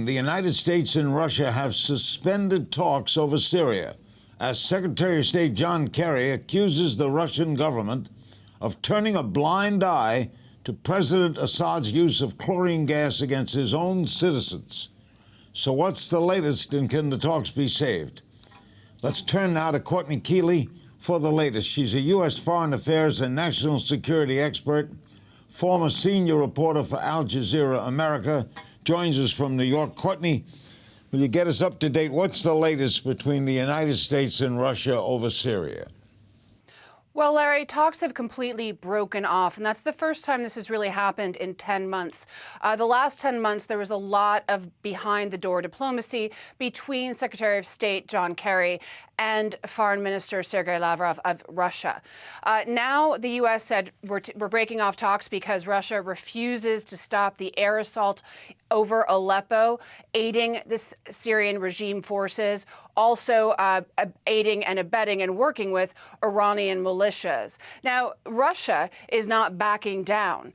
The United States and Russia have suspended talks over Syria as Secretary of State John Kerry accuses the Russian government of turning a blind eye to President Assad's use of chlorine gas against his own citizens. So what's the latest, and can the talks be saved? Let's turn now to Courtney Kealy for the latest. She's a U.S. foreign affairs and national security expert, former senior reporter for Al Jazeera America, joins us from New York. Courtney, will you get us up to date? What's the latest between the United States and Russia over Syria? Well, Larry, talks have completely broken off, and that's the first time this has really happened in 10 months. The last 10 months, there was a lot of behind-the-door diplomacy between Secretary of State John Kerry and Foreign Minister Sergei Lavrov of Russia. Now the U.S. said we're breaking off talks because Russia refuses to stop the air assault over Aleppo, aiding the Syrian regime forces, also aiding and abetting and working with Iranian militias. Now, Russia is not backing down.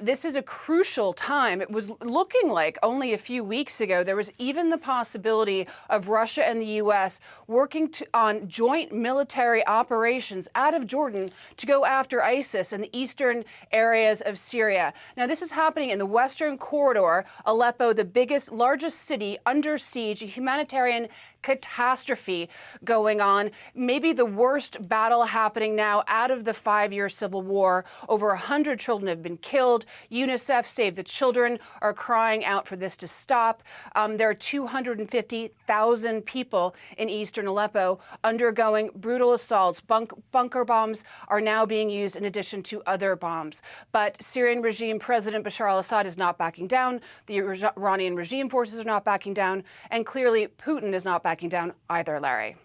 This is a crucial time. It was looking like only a few weeks ago there was even the possibility of Russia and the U.S. working on joint military operations out of Jordan to go after ISIS in the eastern areas of Syria. Now, this is happening in the western corridor, Aleppo, the largest city under siege, a humanitarian catastrophe going on, maybe the worst battle happening now out of the 5-year civil war. Over 100 children have been killed. UNICEF, Save the Children, are crying out for this to stop. There are 250,000 people in eastern Aleppo undergoing brutal assaults. Bunker bombs are now being used in addition to other bombs. But Syrian regime President Bashar al-Assad is not backing down. The Iranian regime forces are not backing down. And clearly, Putin is not backing down either, Larry.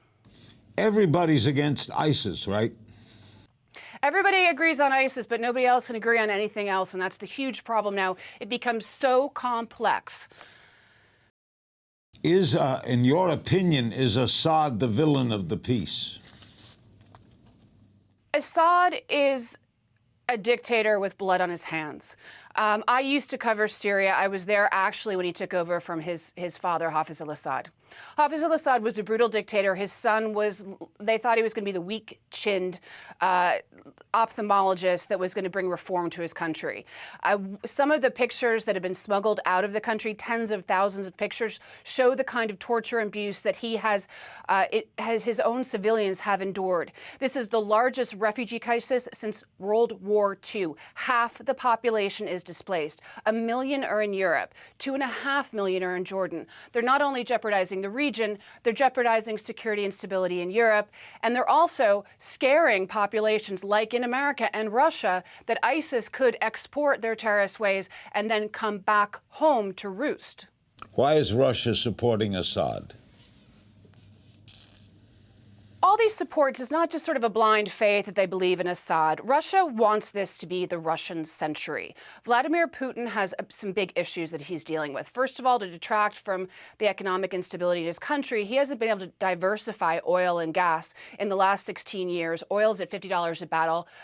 Everybody's against ISIS, right? Everybody agrees on ISIS, but nobody else can agree on anything else, and that's the huge problem now. It becomes so complex. In your opinion, is Assad the villain of the piece? Assad is a dictator with blood on his hands. I used to cover Syria. I was there actually when he took over from his father, Hafiz al-Assad. Hafiz al-Assad was a brutal dictator. His son they thought he was going to be the weak-chinned ophthalmologist that was going to bring reform to his country. Some of the pictures that have been smuggled out of the country, tens of thousands of pictures, show the kind of torture and abuse that his own civilians have endured. This is the largest refugee crisis since World War II. Half the population is displaced. 1 million are in Europe. 2.5 million are in Jordan. They're not only jeopardizing the region, they're jeopardizing security and stability in Europe, and they're also scaring populations like in America and Russia that ISIS could export their terrorist ways and then come back home to roost. Why is Russia supporting Assad? All these supports is not just sort of a blind faith that they believe in Assad. Russia wants this to be the Russian century. Vladimir Putin has some big issues that he's dealing with. First of all, to detract from the economic instability in his country, he hasn't been able to diversify oil and gas in the last 16 years. Oil's at $50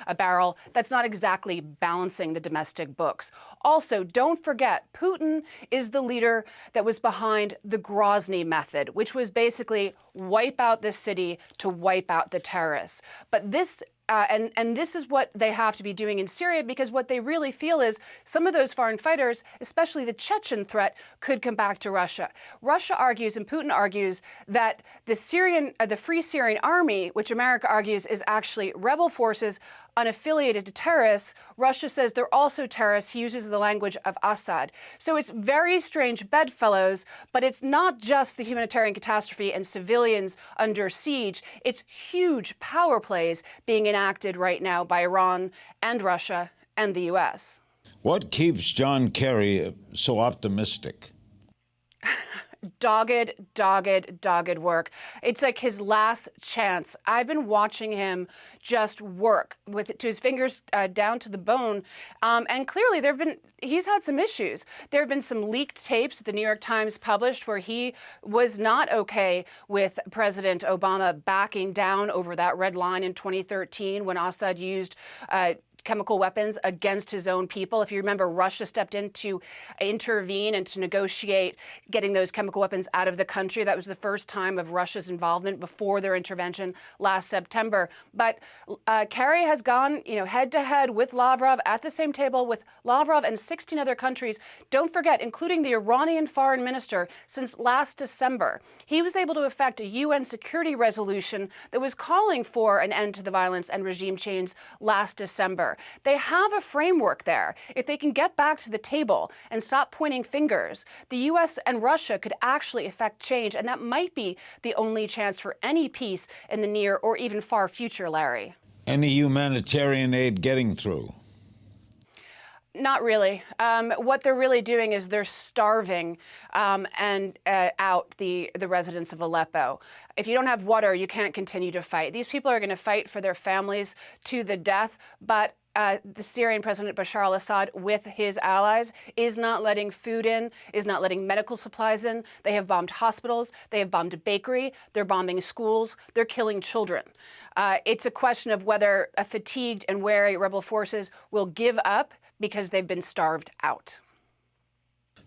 a barrel. That's not exactly balancing the domestic books. Also, don't forget, Putin is the leader that was behind the Grozny method, which was basically wipe out this city to wipe out the terrorists. But this and this is what they have to be doing in Syria, because what they really feel is some of those foreign fighters, especially the Chechen threat, could come back to Russia. Russia argues, and Putin argues, that the Free Syrian Army, which America argues is actually rebel forces unaffiliated to terrorists, Russia says they're also terrorists. He uses the language of Assad. So it's very strange bedfellows, but it's not just the humanitarian catastrophe and civilians under siege. It's huge power plays being enacted right now by Iran and Russia and the U.S. What keeps John Kerry so optimistic? Dogged work. It's like his last chance. I've been watching him just work to his fingers down to the bone. And clearly he's had some issues. There have been some leaked tapes the New York Times published where he was not okay with President Obama backing down over that red line in 2013 when Assad used chemical weapons against his own people. If you remember, Russia stepped in to intervene and to negotiate getting those chemical weapons out of the country. That was the first time of Russia's involvement before their intervention last September. But Kerry has gone, head to head with Lavrov at the same table with Lavrov and 16 other countries. Don't forget, including the Iranian foreign minister since last December. He was able to effect a UN security resolution that was calling for an end to the violence and regime change last December. They have a framework there. If they can get back to the table and stop pointing fingers, the U.S. and Russia could actually effect change, and that might be the only chance for any peace in the near or even far future, Larry. Any humanitarian aid getting through? Not really. What they're really doing is they're starving out the residents of Aleppo. If you don't have water, you can't continue to fight. These people are going to fight for their families to the death, but the Syrian President Bashar al-Assad, with his allies, is not letting food in, is not letting medical supplies in. They have bombed hospitals. They have bombed a bakery. They're bombing schools. They're killing children. It's a question of whether fatigued and wary rebel forces will give up because they've been starved out.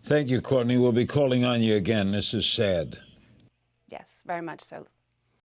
Thank you, Courtney. We'll be calling on you again. This is sad. Yes, very much so.